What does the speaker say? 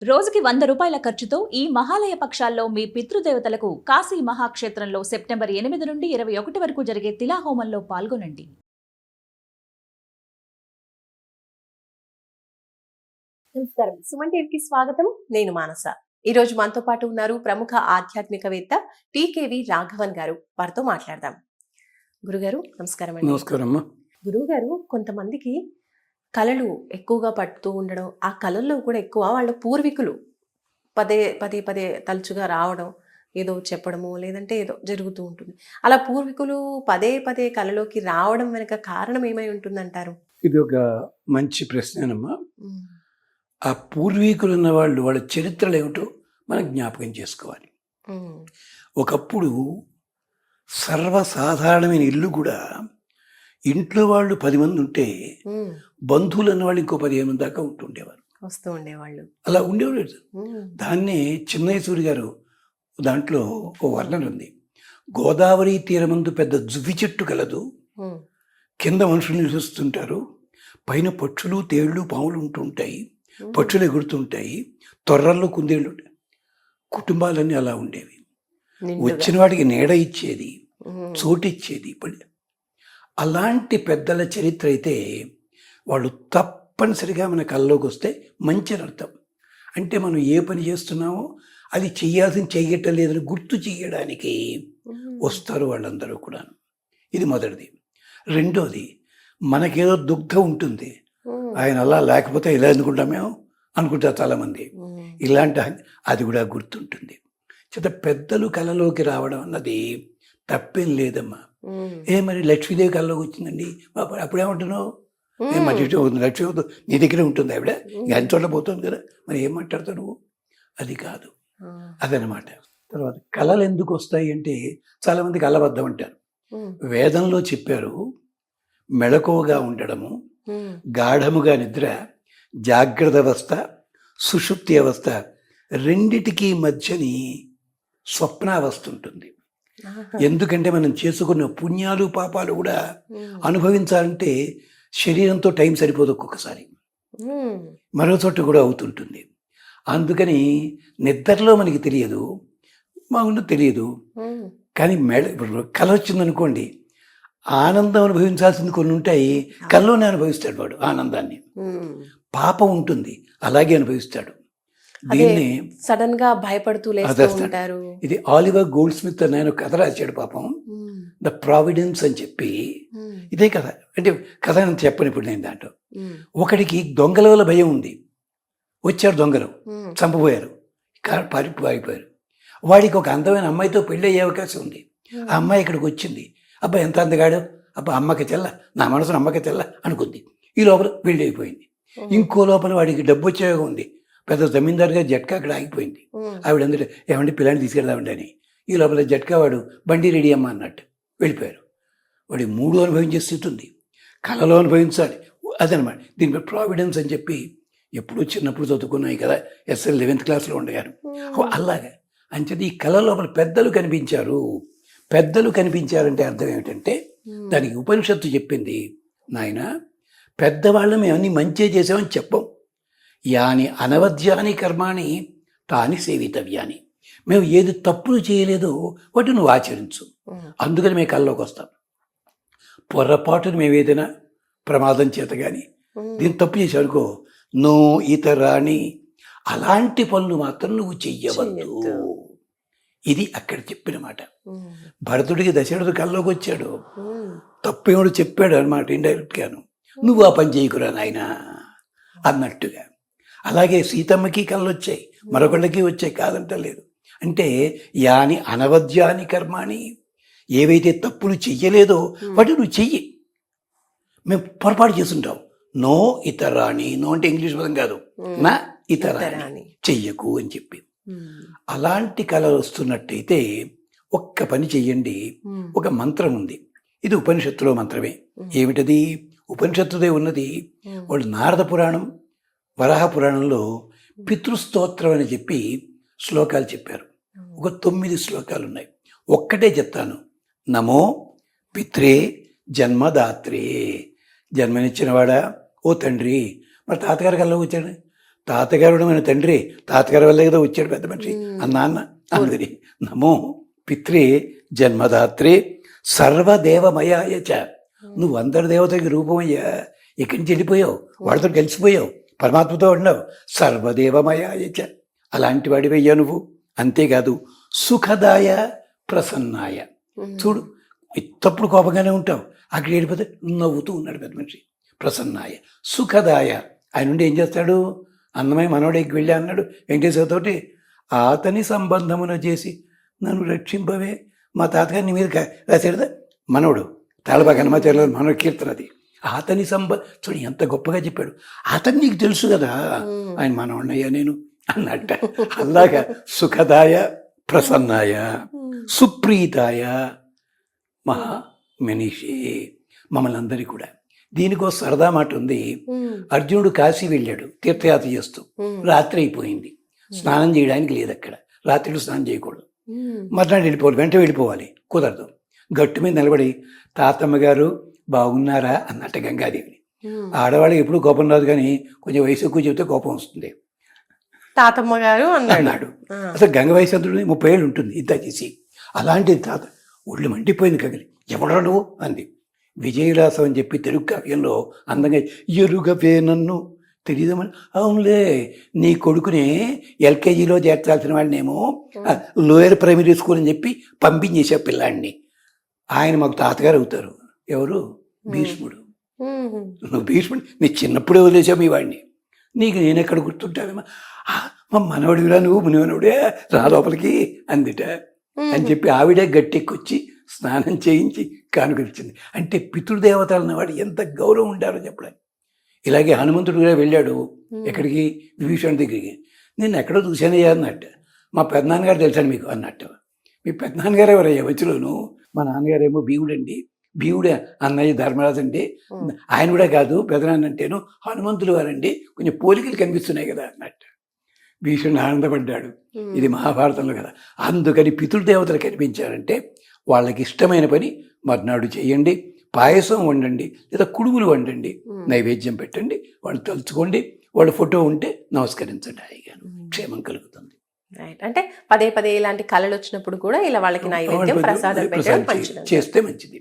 రోజుకి 100 రూపాయల ఖర్చుతో ఈ మహాలయ పక్షాల్లో మీ పితృదేవతలకు కాశీ మహాక్షేత్రంలో సెప్టెంబర్ 8 నుండి 21 వరకు జరిగే తిలాహోమంలో పాల్గొనండి. నమస్కారం. సుమన్ టీవీకి స్వాగతం. నేను మానస. ఈ రోజు మనతో పాటు ఉన్నారు ప్రముఖ ఆధ్యాత్మికవేత్త టీకేవి రాఘవన్ గారు. వారితో మాట్లాడదాం. గురుగారు నమస్కారం అండి. నమస్కారం. గురుగారు, కొంతమందికి కళలు ఎక్కువగా పడుతూ ఉండడం, ఆ కళల్లో కూడా ఎక్కువ వాళ్ళ పూర్వీకులు పదే పదే పదే తలుచుగా రావడం, ఏదో చెప్పడము లేదంటే ఏదో జరుగుతూ ఉంటుంది. అలా పూర్వీకులు పదే పదే కళలోకి రావడం వెనక కారణం ఏమై ఉంటుందంటారు? ఇది ఒక మంచి ప్రశ్నేనమ్మా. ఆ పూర్వీకులు ఉన్న వాళ్ళు వాళ్ళ చరిత్రలు ఏమిటో మనం జ్ఞాపకం చేసుకోవాలి. ఒకప్పుడు సర్వసాధారణమైన ఇల్లు కూడా ఇంట్లో వాళ్ళు 10 మంది ఉంటే బంధువులు అన్న వాళ్ళు ఇంకో 15 మంది దాకా ఉంటుండేవారు, వస్తూ ఉండేవాళ్ళు. అలా ఉండేవాళ్ళు. దాన్నే చిన్నయసూరి గారు దాంట్లో ఓ వర్ణన ఉంది. గోదావరి తీరమందు పెద్ద జువ్వి చెట్టు కలదు, కింద మనుషులు నివసిస్తుంటారు, పైన పక్షులు తేళ్లు పాములు ఉంటుంటాయి, పక్షులు ఎగురుతుంటాయి, తొర్రల్లో కుందేళ్ళు ఉంటాయి. కుటుంబాలన్నీ అలా ఉండేవి. వచ్చిన వాడికి నీడ ఇచ్చేది, చోటు ఇచ్చేది. అలాంటి పెద్దల చరిత్ర అయితే వాళ్ళు తప్పనిసరిగా మన కళ్ళలోకి వస్తే మంచి అర్థం. అంటే మనం ఏ పని చేస్తున్నామో అది చెయ్యాల్సింది చెయ్యటం లేదని గుర్తు చేయడానికి వస్తారు వాళ్ళందరూ కూడా. ఇది మొదటిది. రెండోది, మనకేదో దుగ్ధం ఉంటుంది, ఆయన అలా లేకపోతే ఇలా ఎందుకుంటాం మేము అనుకుంటారు చాలామంది. ఇలాంటి అది కూడా గుర్తుంటుంది. చేత పెద్దలు కళలోకి రావడం అన్నది తప్పేం లేదమ్మా. మరి లక్ష్మీదేవి కళలోకి వచ్చిందండి, అప్పుడేమంటున్నావు? లక్ష్మీ నీ దగ్గరే ఉంటుంది, ఆవిడ ఎంత చోట్ల పోతుంది కదా, మరి ఏం మాట్లాడతావు నువ్వు? అది కాదు, అదనమాట. తర్వాత కళలు ఎందుకు వస్తాయి అంటే చాలామందికి అల్లబద్ధం అంటారు. వేదంలో చెప్పారు, మెళకువగా ఉండడము, గాఢముగా నిద్ర, జాగ్రత్త అవస్థ, సుషుప్తి అవస్థ, రెండిటికీ మధ్యని స్వప్నావస్థ ఉంటుంది. ఎందుకంటే మనం చేసుకున్న పుణ్యాలు పాపాలు కూడా అనుభవించాలంటే శరీరంతో టైం సరిపోదు, ఒక్కొక్కసారి మరో చోట కూడా అవుతుంటుంది. అందుకని నిద్రలో మనకి తెలియదు, మాకు తెలియదు. కానీ కళ వచ్చిందనుకోండి, ఆనందం అనుభవించాల్సింది కొన్ని ఉంటాయి, కల్లోనే అనుభవిస్తాడు వాడు ఆనందాన్ని. పాపం ఉంటుంది, అలాగే అనుభవిస్తాడు. దీన్ని సడన్ గా భయపడుతూ ఉంటారు. ఇది ఆలివర్ గోల్డ్ స్మిత్ అని ఆయన కథ రాశాడు పాపం, ద ప్రావిడెన్స్ అని చెప్పి. ఇదే కథ, అంటే కథ అని చెప్పను ఇప్పుడు నేను. దాంట్లో ఒకడికి దొంగల వల్ల భయం ఉంది, వచ్చారు దొంగలు, చంపబోయారు, పారిపోయారు. వాడికి ఒక అందమైన అమ్మాయితో పెళ్ళి అయ్యే అవకాశం ఉంది. ఆ అమ్మాయి ఇక్కడికి వచ్చింది. అబ్బా ఎంత అందగాడు, అబ్బా అమ్మకి తెల్ల, నా మనసును అమ్మకి తెల్ల అనుకుంది. ఈ లోపల పెళ్ళి అయిపోయింది. ఇంకో లోపల వాడికి డబ్బు వచ్చేగా ఉంది, పెద్ద జమీందారుగా జట్కా అక్కడ ఆగిపోయింది. ఆవిడ అందరూ ఏమంటే పిల్లాన్ని తీసుకెళ్దామండి అని. ఈ లోపల జట్కా వాడు బండి రెడీ అమ్మ అన్నట్టు వెళ్ళిపోయారు. వాడి 3 అనుభవించే స్థితి ఉంది, కళలో అనుభవించాలి, అదనమాట. దీనిపై ప్రావిడెన్స్ అని చెప్పి ఎప్పుడూ చిన్నప్పుడు చదువుకున్నాయి కదా, SL 11th క్లాస్లో ఉండగాను. అలాగా అంచేది ఈ కళ లోపల పెద్దలు కనిపించారు. పెద్దలు కనిపించారంటే అర్థం ఏమిటంటే, దానికి ఉపనిషత్తు చెప్పింది, నాయన పెద్దవాళ్ళు మేము అన్ని మంచి చేసామని చెప్పం, యాని అనవద్యాని కర్మాని తాని సేవితవ్యాని. మేము ఏది తప్పులు చేయలేదో వాటి నువ్వు ఆచరించు, అందుకని మేము కళ్ళలోకి వస్తాం. పొరపాటును మేము ఏదైనా ప్రమాదం చేత కానీ దీన్ని తప్పు చేసావునుకో, నో ఇతరాని, అలాంటి పనులు మాత్రం నువ్వు చెయ్యవద్దు. ఇది అక్కడ చెప్పిన మాట. భరతుడికి దశరథుడు కల్లోకి వచ్చాడు, తప్పేమో చెప్పాడు అనమాట ఇండైరెక్ట్గాను, నువ్వు ఆ పని చేయకురా నాయన అన్నట్టుగా. అలాగే సీతమ్మకి కళ్ళు వచ్చాయి, మరొకళ్ళకి వచ్చాయి, కాదంటలేదు. అంటే యాని అనవద్యాని కర్మాని, ఏవైతే తప్పులు చెయ్యలేదో వాటి నువ్వు చెయ్యి. మేము పొరపాటు చేస్తుంటాం, నో ఇతరాని, నో అంటే ఇంగ్లీష్ పదం కాదు, నా ఇతరాని చెయ్యకు అని చెప్పి. అలాంటి కళలు వస్తున్నట్టయితే ఒక్క పని చెయ్యండి. ఒక మంత్రం ఉంది, ఇది ఉపనిషత్తులో మంత్రమే. ఏమిటది? ఉపనిషత్తుదే ఉన్నది. వాళ్ళు నారద పురాణం, వరాహ పురాణంలో పితృస్తోత్రం అని చెప్పి శ్లోకాలు చెప్పారు. ఒక 9 శ్లోకాలు ఉన్నాయి. ఒక్కటే చెప్తాను, నమో పిత్రే జన్మదాత్రే. జన్మనిచ్చినవాడా, ఓ తండ్రి. మరి తాతగారి కల్లోకి వచ్చాడు, తాతగారు మన తండ్రి, తాతగారి వల్లే కదా వచ్చాడు పెద్ద మనిషి ఆ నాన్న అందరి. నమో పిత్రే జన్మదాత్రే సర్వదేవమయాయ చ. నువ్వు అందరి దేవతకి రూపమయ్యా, ఇక్కడి నుంచి వెళ్ళిపోయావు, వాడితో కలిసిపోయావు, పరమాత్మతో ఉన్నావు. సర్వదేవమయాయ చ, అలాంటి వాడివయ్యా నువ్వు. అంతేకాదు సుఖదాయ ప్రసన్నాయ. చూడు, తప్పుడు కోపంగానే ఉంటావు, అక్కడ వెళ్ళిపోతే నవ్వుతూ ఉన్నాడు పెద్ద మనిషి. ప్రసన్నాయ సుఖదాయ. ఆయన నుండి ఏం చేస్తాడు? అందమై మనోడికి వెళ్ళి అన్నాడు వెంకటేశ్వరతోటి, అతని సంబంధమున చేసి నన్ను రక్షింపవే. మా తాతగారు నీ మీద రాశాడు మనోడు తాళబాగా హనుమాచార్య మనోడు కీర్తన అది. అతని చూడు ఎంత గొప్పగా చెప్పాడు. అతను నీకు తెలుసు కదా, ఆయన మనోడినయ్యా నేను అన్నట్ట. అలాగా సుఖదాయ ప్రసన్నాయ సుప్రీతాయ మహా మనిషి. మమ్మల్ని అందరికీ కూడా దీనికో సరదా మాట ఉంది. అర్జునుడు కాశీ వెళ్ళాడు తీర్థయాత్ర చేస్తూ, రాత్రి అయిపోయింది, స్నానం చేయడానికి లేదు అక్కడ, రాత్రిలో స్నానం చేయకూడదు, మర్నాడు వెళ్ళిపోవాలి, వెంట వెళ్ళిపోవాలి, కుదరదు. గట్టు మీద నిలబడి తాతమ్మ గారు బాగున్నారా అన్నట్ట గంగాదేవిని. ఆడవాళ్ళకి ఎప్పుడు కోపం రాదు, కానీ కొంచెం వయసు ఎక్కువ చెబితే కోపం వస్తుంది. తాతమ్మ గారు అన్నాడు. అసలు గంగ వయసు అంతా 30 ఏళ్ళు ఉంటుంది ఇంత చేసి. అలాంటిది తాత ఒళ్ళు మండిపోయింది కగిలి. ఎవడా నువ్వు అంది. విజయరాసం అని చెప్పి తెలుగు కావ్యంలో అందంగా ఎరుగవే నన్ను తెలియదమని. అవునులే, నీ కొడుకునే ఎల్కేజీలో చేర్చాల్సిన వాడినేమో లోయర్ ప్రైమరీ స్కూల్ అని చెప్పి పంపించేసే పిల్లాడిని. ఆయన మాకు తాతగారు అవుతారు. ఎవరు? భీష్ముడు. నువ్వు భీష్ముడు, నీ చిన్నప్పుడే వదిలేసావు మీ వాడిని, నీకు నేనెక్కడ గుర్తుంటావేమో. మా మనవడివిరా నువ్వు, మునివనవుడే, రా లోపలికి అందిట అని చెప్పి ఆవిడే గట్టెక్కొచ్చి స్నానం చేయించి కానుకొచ్చింది. అంటే పితృదేవతలు అన్నవాడు ఎంత గౌరవం ఉంటారో చెప్పడానికి. ఇలాగే హనుమంతుడు కూడా వెళ్ళాడు ఎక్కడికి? విభీషణుడి దగ్గరికి. నేను ఎక్కడో చూశానయ్యా అన్నట్టు. మా పెద్దనాన్నగారు తెలుసాను మీకు అన్నట్టు. మీ పెద్దనాన్నగారు ఎవరయ్యా వచ్చిలోను? మా నాన్నగారేమో భీముడండి, భీముడే అన్నయ్య ధర్మరాజు అంటే. ఆయన కూడా కాదు, పెదనాన్న అంటేను హనుమంతులు వారండి, కొంచెం పోలికలు కనిపిస్తున్నాయి కదా అన్నట్టు. భీషణుడు ఆనందపడ్డాడు. ఇది మహాభారతంలో కదా. అందుకని పితృదేవతలు కనిపించారంటే వాళ్ళకి ఇష్టమైన పని మర్నాడు చేయండి, పాయసం వండండి, లేదా కుడుములు వండండి, నైవేద్యం పెట్టండి, వాళ్ళు తలుచుకోండి, వాళ్ళ ఫోటో ఉంటే నమస్కరించండి, హాయిగా క్షేమం కలుగుతుంది. అంటే పదే పదే ఇలాంటి కళలు వచ్చినప్పుడు కూడా ఇలా వాళ్ళకి నైవేద్యం ప్రసాదం పెట్టడం మంచిది, చేస్తే మంచిది.